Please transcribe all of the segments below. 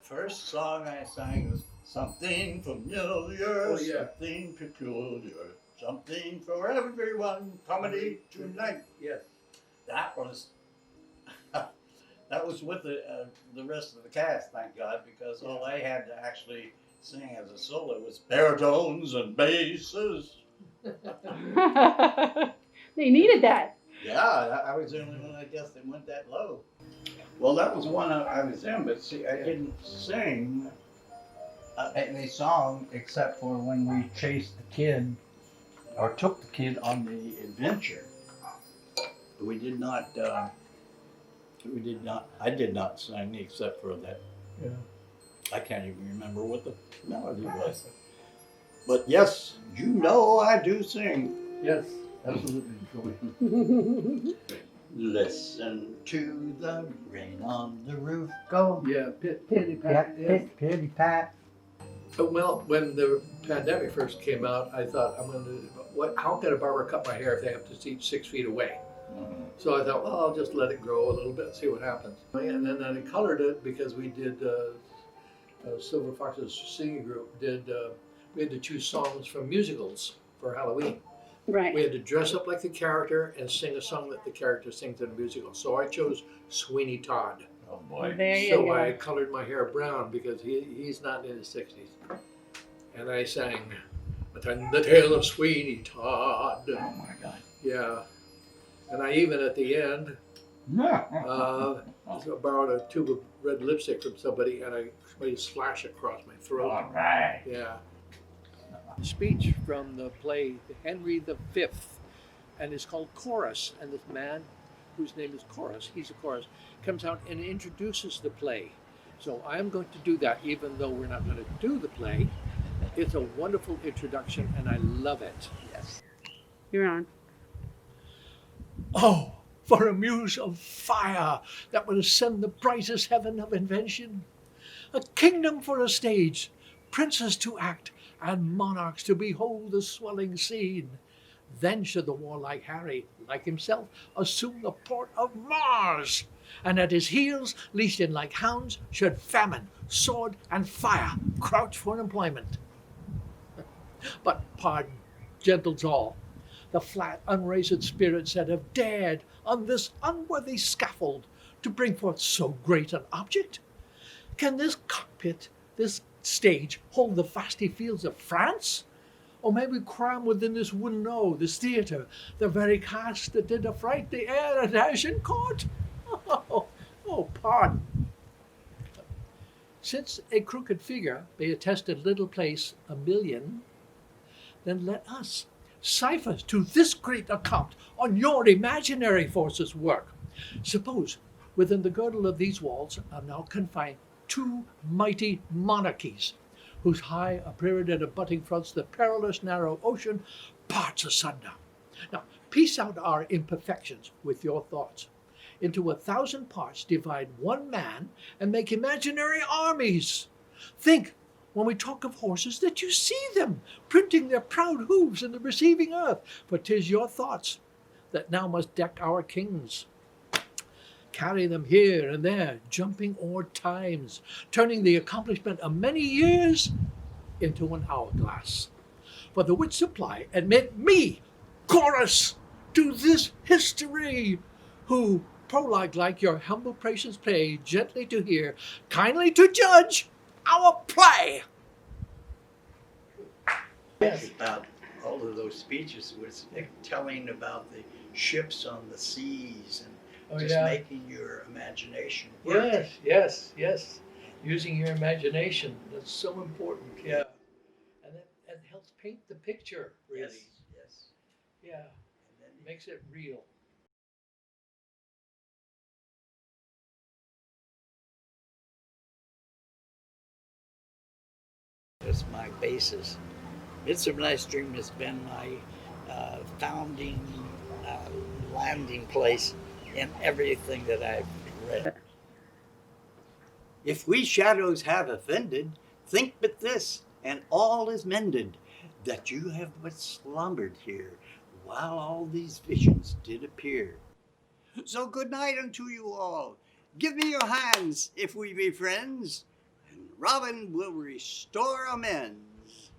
First song I sang was something familiar, Oh, yeah. something peculiar, something for everyone, comedy tonight. Yes. That was that was with the rest of the cast, thank God, because all I had to actually sing as a solo was baritones and basses. They needed that. Yeah, I was the only one, I guess, that went that low. Well, that was one I was in, but see, I didn't sing any song except for when we chased the kid or took the kid on the adventure. We did not. I did not sing except for that. Yeah. I can't even remember what the melody was. But yes, you know I do sing. Yes, absolutely. Listen to the rain on the roof go. Yeah, pitty pat. Pat, pit, pitty pat. Well, when the pandemic first came out, I thought, how can a barber cut my hair if they have to see 6 feet away? So I thought, well, I'll just let it grow a little bit and see what happens. And then I colored it because we did Silver Fox's singing group. We had to choose songs from musicals for Halloween. Right. We had to dress up like the character and sing a song that the character sings in a musical. So I chose Sweeney Todd. Oh boy. There you So go. I colored my hair brown because he's not in his 60s. And I sang The Tale of Sweeney Todd. Oh my God. Yeah. And I even at the end borrowed a tube of red lipstick from somebody and I made a slash across my throat. All right. Yeah. Speech from the play Henry V, and it's called Chorus. And this man, whose name is Chorus, he's a chorus, comes out and introduces the play. So I'm going to do that, even though we're not going to do the play. It's a wonderful introduction, and I love it. Yes. You're on. Oh, for a muse of fire that would ascend the brightest heaven of invention, a kingdom for a stage, princes to act, and monarchs to behold the swelling scene. Then should the warlike Harry, like himself, assume the port of Mars, and at his heels, leashed in like hounds, should famine, sword, and fire crouch for employment. But pardon, gentles all, the flat, unraised spirits that have dared on this unworthy scaffold to bring forth so great an object? Can this cockpit, this stage, hold the vasty fields of France? Or may we cram within this wooden O, this theatre, the very cast that did affright the air at Agincourt? Oh, pardon. Since a crooked figure may attest a little place 1,000,000, then let us cipher to this great account on your imaginary forces work. Suppose within the girdle of these walls are now confined 2 mighty monarchies, whose high upreared and abutting fronts the perilous narrow ocean parts asunder. Now, piece out our imperfections with your thoughts. Into 1,000 parts divide one man and make imaginary armies. Think, when we talk of horses, that you see them printing their proud hooves in the receiving earth, for 'tis your thoughts that now must deck our kings. Carry them here and there, jumping o'er times, turning the accomplishment of many years into an hourglass. For the which supply, admit me, chorus, to this history, who, prologue like your humble praises pay, gently to hear, kindly to judge our play. Yes. About all of those speeches was telling about the ships on the seas and making your imagination work. Yes. Using your imagination, that's so important, yeah. And it helps paint the picture, really. Yes. Yeah, And then makes it real. It's my basis. Midsummer Dream has been my founding landing place in everything that I've read. If we shadows have offended, think but this, and all is mended, that you have but slumbered here, while all these visions did appear. So good night unto you all. Give me your hands, if we be friends, and Robin will restore amends.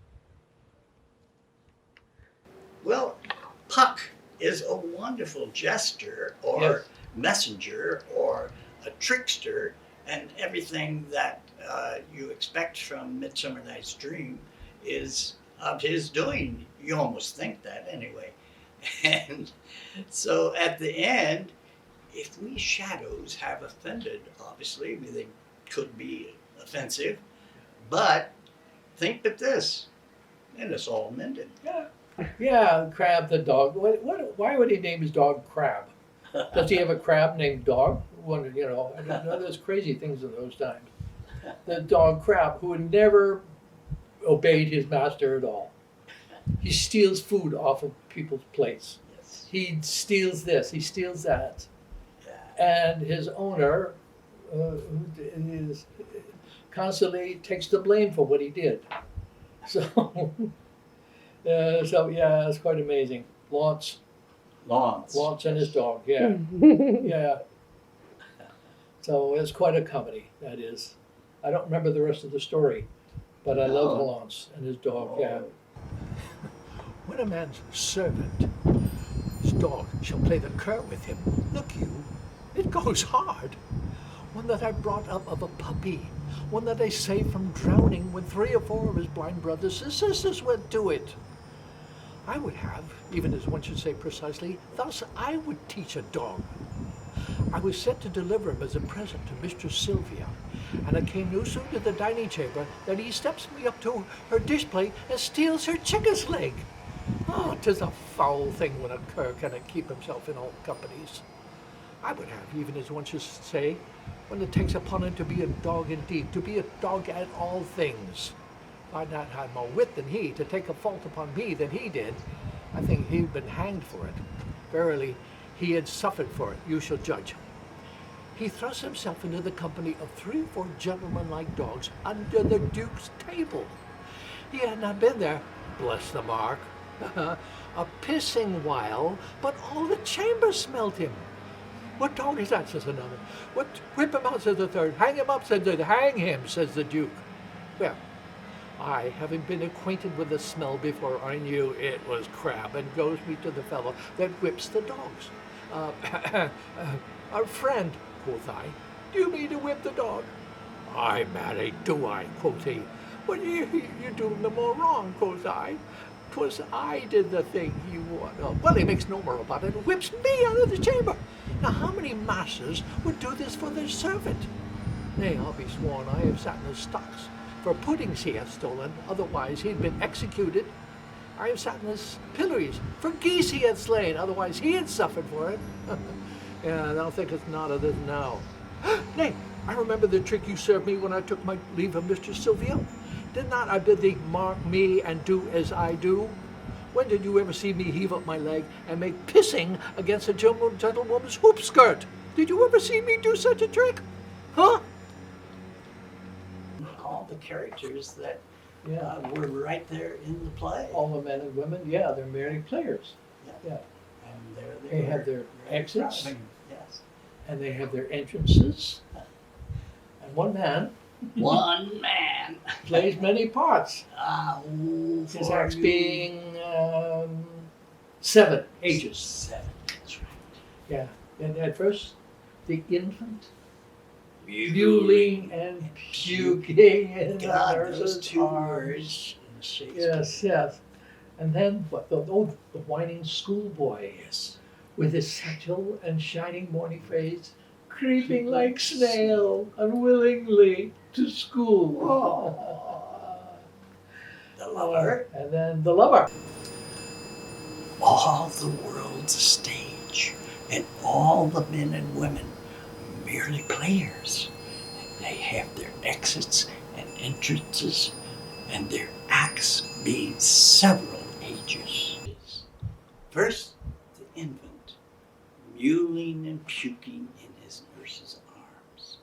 Well, Puck is a wonderful jester or Yes. messenger or a trickster and everything that you expect from Midsummer Night's Dream is of his doing. You almost think that anyway. And so at the end, if we shadows have offended, obviously, they could be offensive, but think of this, and it's all mended. Yeah, Crab the dog. Why would he name his dog Crab? Does he have a crab named Dog? Wonder, I don't know. There's crazy things in those times. The dog Crab, who had never obeyed his master at all. He steals food off of people's plates. Yes. He steals this. He steals that. Yeah. And his owner is constantly takes the blame for what he did. So, yeah, it's quite amazing. Lawrence and his dog, yeah. Yeah. So it's quite a comedy, that is. I don't remember the rest of the story, but I love No. Lawrence and his dog, yeah. When a man's servant, his dog, shall play the cur with him, look you, it goes hard. One that I brought up of a puppy, one that I saved from drowning when 3 or 4 of his blind brothers and sisters went to it. I would have, even as one should say precisely, thus I would teach a dog. I was sent to deliver him as a present to Mistress Sylvia, and I came no sooner to the dining chamber than he steps me up to her dish plate and steals her chicken's leg. Oh, 'tis a foul thing when a cur cannot keep himself in all companies. I would have, even as one should say, when it takes upon him to be a dog indeed, to be a dog at all things. If I'd not had more wit than he, to take a fault upon me than he did, I think he'd been hanged for it. Verily, he had suffered for it, you shall judge. He thrust himself into the company of 3 or 4 gentleman-like dogs under the Duke's table. He had not been there, bless the mark, a pissing while, but all the chamber smelt him. What dog is that, says another. What, whip him out, says the third. Hang him up, says the hang him, says the Duke. Well, I, having been acquainted with the smell before I knew it was Crab, and goes me to the fellow that whips the dogs. Our friend, quoth I, do you mean to whip the dog? Ay, marry, do I, quoth he. But you do no more wrong, quoth I. 'Twas I did the thing you want. Oh, well, he makes no more about it and whips me out of the chamber. Now, how many masters would do this for their servant? Nay, I'll be sworn I have sat in the stocks for puddings he hath stolen, otherwise he'd been executed. I have sat in his pillories for geese he had slain, otherwise he had suffered for it. Yeah, I don't think it's not of this now. Nay, I remember the trick you served me when I took my leave of Mistress Sylvia. Did not I bid thee mark me and do as I do? When did you ever see me heave up my leg and make pissing against a gentlewoman's hoop skirt? Did you ever see me do such a trick? Huh? All the characters that Yeah. were right there in the play. All the men and women, yeah, they're merely players. Yeah. And there They were. have their exits. Yes. And they have their entrances. And one man One man. plays many parts. His For acts you. being 7 ages. 7, that's right. Yeah. And at first, the infant, Mewling. mewling and puking in the God, nurse's those 2 arms. words in Shakespeare. Yes. And then what? The whining schoolboy. Yes. With his satchel and shining morning face, creeping like snail unwillingly to school. Oh. The lover. And then the lover. All the world's a stage, and all the men and women merely players. They have their exits and entrances, and their acts being several ages. First, the infant, mewling and puking in his nurse's arms,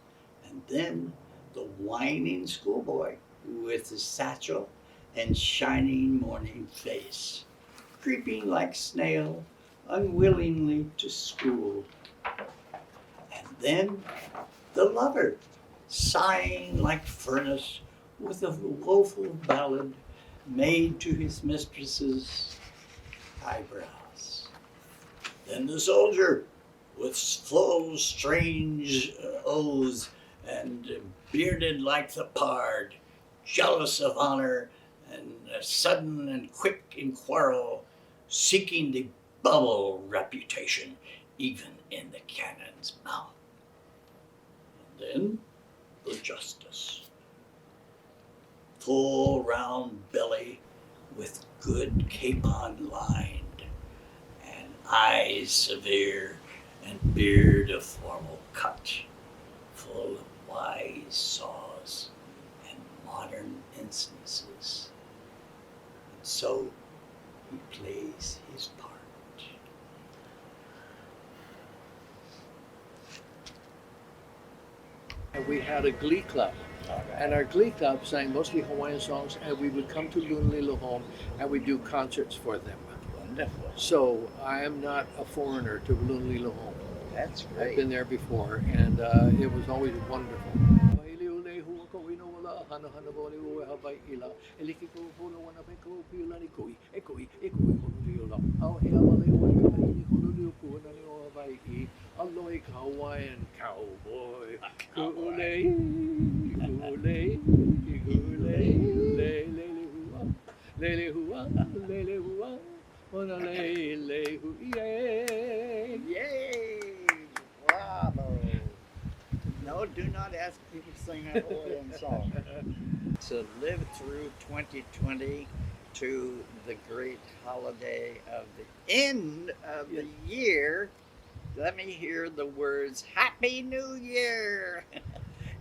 and then the whining schoolboy with his satchel and shining morning face, creeping like snail, unwillingly to school. And then the lover, sighing like furnace with a woeful ballad made to his mistress's eyebrows. Then the soldier, with slow, strange oaths, and bearded like the pard, jealous of honor, and sudden and quick in quarrel, seeking the bubble reputation even in the cannon's mouth. And then the justice, full round belly with good capon lined, and eyes severe, and beard of formal cut, full of wise saws and modern instances. And so he plays his part. And we had a glee club. And our glee club sang mostly Hawaiian songs, and we would come to Lunalilo home and we'd do concerts for them. Wonderful. So I am not a foreigner to Lunalilo home. That's I've great. been there before, and it was always wonderful. Aloy Hawaiian cowboy. Kule, lele hua, ona lele hu, yay. Yay! Bravo! No, do not ask people to sing a Hawaiian song. To live through 2020 to the great holiday of the end of the year, let me hear the words Happy New Year!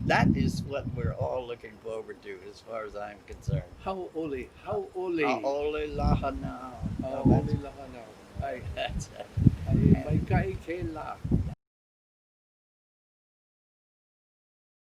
That is what we're all looking forward to as far as I'm concerned. Hau'oli. Haole lahana. Hau'oli lahanau. Ai, That's it. ai, mai kai ke la.